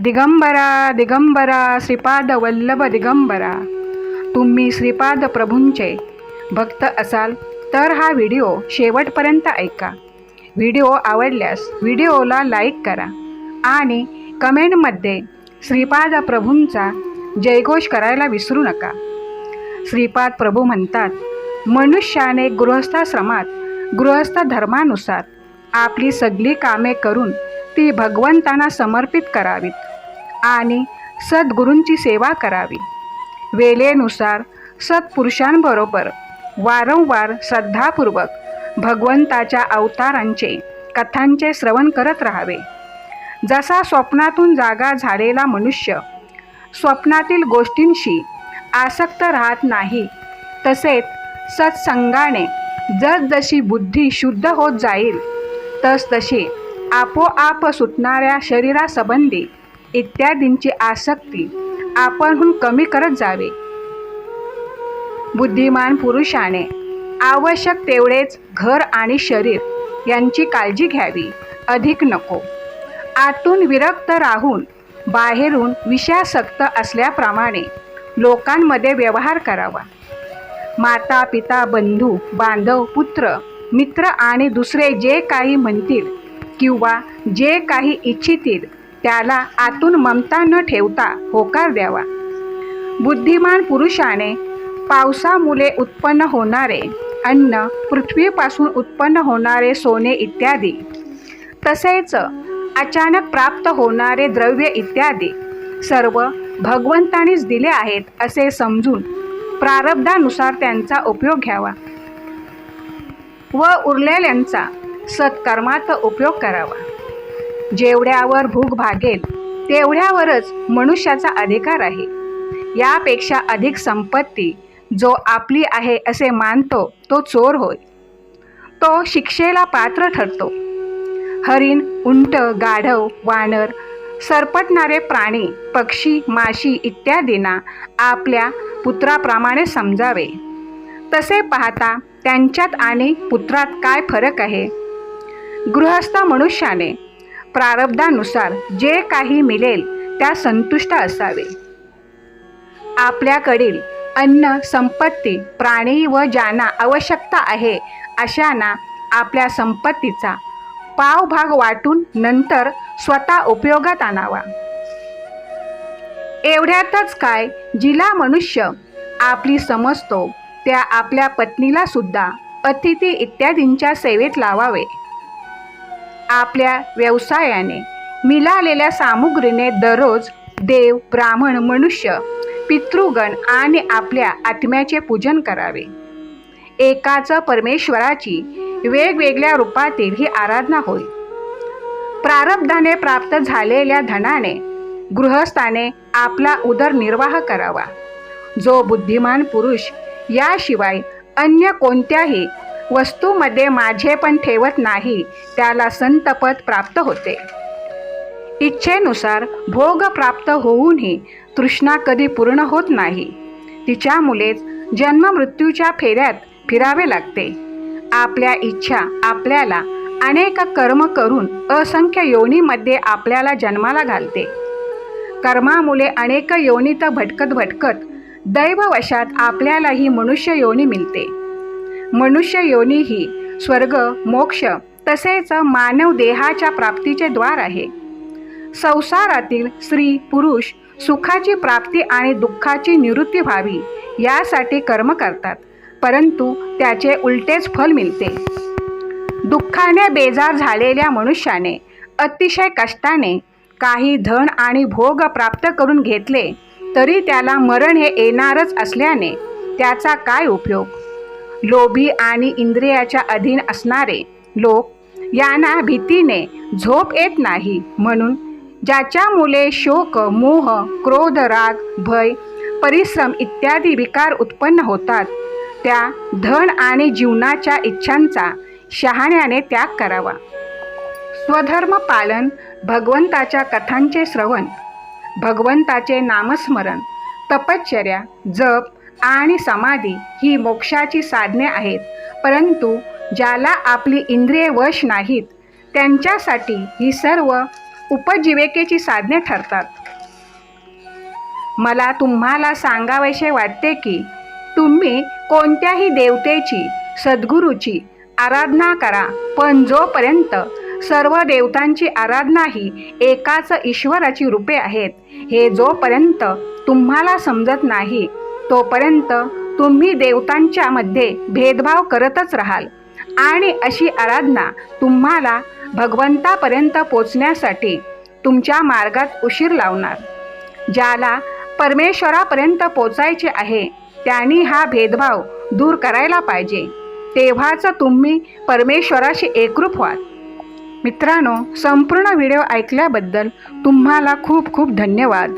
दिगंबरा दिगंबरा श्रीपाद वल्लभ दिगंबरा. तुम्ही श्रीपाद प्रभूंचे भक्त असाल तर हा व्हिडिओ शेवटपर्यंत ऐका. व्हिडिओ आवडल्यास व्हिडिओला लाईक करा आणि कमेंटमध्ये श्रीपाद प्रभूंचा जयघोष करायला विसरू नका. श्रीपाद प्रभू म्हणतात, मनुष्याने गृहस्थाश्रमात गृहस्थ धर्मानुसार आपली सगळी कामे करून ती भगवंतांना समर्पित करावीत आणि सद्गुरूंची सेवा करावी. वेळेनुसार सत्पुरुषांबरोबर वारंवार श्रद्धापूर्वक भगवंताच्या अवतारांचे कथांचे श्रवण करत राहावे. जसा स्वप्नातून जागा झालेला मनुष्य स्वप्नातील गोष्टींशी आसक्त राहत नाही, तसेच सत्संगाने जसजशी बुद्धी शुद्ध होत जाईल तसतशी आपोआप सुटणाऱ्या शरीरासंबंधी इत्यादींची आसक्ती आपणहून कमी करत जावे. बुद्धिमान पुरुषाने आवश्यक तेवढेच घर आणि शरीर यांची काळजी घ्यावी, अधिक नको. आतून विरक्त राहून बाहेरून विषयासक्त असल्याप्रमाणे लोकांमध्ये व्यवहार करावा. माता पिता बंधू बांधव पुत्र मित्र आणि दुसरे जे काही म्हणतील किंवा जे काही इच्छितील त्याला आतून ममता न ठेवता होकार द्यावा. बुद्धिमान पुरुषाने पावसामुळे उत्पन्न होणारे अन्न, पृथ्वीपासून उत्पन्न होणारे सोने इत्यादी, तसेच अचानक प्राप्त होणारे द्रव्य इत्यादी सर्व भगवंतानीच दिले आहेत असे समजून प्रारब्धानुसार त्यांचा उपयोग घ्यावा व उरलेल्यांचा सत्कर्मात उपयोग करावा. जेवढ्यावर भूक भागेल तेवढ्यावरच मनुष्याचा अधिकार आहे. यापेक्षा अधिक संपत्ती जो आपली आहे असे मानतो तो चोर होय, तो शिक्षेला पात्र ठरतो. हरिण, उंट, गाढव, वानर, सरपटणारे प्राणी, पक्षी, माशी इत्यादींना आपल्या पुत्राप्रमाणे समजावे. तसे पाहता त्यांच्यात आणि पुत्रात काय फरक आहे? गृहस्थ मनुष्याने प्रारब्धानुसार जे काही मिळेल त्या संतुष्ट असावे. आपल्याकडील अन्न, संपत्ती, प्राणी व ज्यांना आवश्यकता आहे अशांना आपल्या संपत्तीचा पावभाग वाटून नंतर स्वतः उपयोगात आणावा. एवढ्यातच काय, जिला मनुष्य आपली समजतो त्या आपल्या पत्नीला सुद्धा अतिथी इत्यादींच्या सेवेत लावावे. आपल्या व्यवसायाने मिळालेल्या सामुग्रीने दररोज देव, ब्राह्मण, मनुष्य, पितृगण आणि आपल्या आत्म्याचे पूजन करावे. एकाच परमेश्वराची वेगवेगळ्या रूपातील ही आराधना होय. प्रारब्धाने प्राप्त झालेल्या धनाने गृहस्थाने आपला उदरनिर्वाह करावा. जो बुद्धिमान पुरुष याशिवाय अन्य कोणत्याही वस्तूमध्ये माझेपण ठेवत नाही त्याला संतपद प्राप्त होते. इच्छेनुसार भोग प्राप्त होऊनही तृष्णा कधी पूर्ण होत नाही. तिच्यामुळेच जन्ममृत्यूच्या फेऱ्यात फिरावे लागते. आपल्या इच्छा आपल्याला अनेक कर्म करून असंख्य योनीमध्ये आपल्याला जन्माला घालते. कर्मामुळे अनेक योनीत भटकत भटकत दैववशात आपल्याला ही मनुष्य योनी मिळते. मनुष्य योनी ही स्वर्ग, मोक्ष तसेच मानव देहाच्या प्राप्तीचे द्वार आहे. संसारातील स्त्री पुरुष सुखाची प्राप्ती आणि दुःखाची निवृत्ती व्हावी यासाठी कर्म करतात, परंतु त्याचे उलटेच फल मिळते. दुःखाने बेजार झालेल्या मनुष्याने अतिशय कष्टाने काही धन आणि भोग प्राप्त करून घेतले तरी त्याला मरण हे येणारच असल्याने त्याचा काय उपयोग? लोभी आणि इंद्रियाच्या अधीन असणारे लोक यांना भीतीने झोप येत नाही, म्हणून ज्याच्यामुळे शोक, मोह, क्रोध, राग, भय, परिश्रम इत्यादी विकार उत्पन्न होतात त्या धन आणि जीवनाच्या इच्छांचा शहाण्याने त्याग करावा. स्वधर्म पालन, भगवंताच्या कथांचे श्रवण, भगवंताचे नामस्मरण, तपश्चर्या, जप आणि समाधी ही मोक्षाची साधने आहेत. परंतु ज्याला आपली इंद्रिये वश नाहीत त्यांच्यासाठी ही सर्व उपजीविकेची साधने ठरतात. मला तुम्हाला सांगावेसे वाटते की तुम्ही कोणत्याही देवतेची, सद्गुरूची आराधना करा, पण जोपर्यंत सर्व देवतांची आराधना ही एकाच ईश्वराची रूपे आहेत हे जोपर्यंत तुम्हाला समजत नाही, तोपर्यंत तुम्ही देवतांच्या मध्ये भेदभाव करतच राहाल आणि अशी आराधना तुम्हाला भगवंतापर्यंत पोचण्यासाठी तुमच्या मार्गात उशीर लावणार. ज्याला परमेश्वरापर्यंत पोचायचे आहे त्यांनी हा भेदभाव दूर करायला पाहिजे, तेव्हाच तुम्ही परमेश्वराशी एकरूप व्हाल. मित्रांनो, संपूर्ण व्हिडिओ ऐकल्याबद्दल तुम्हाला खूप खूप धन्यवाद.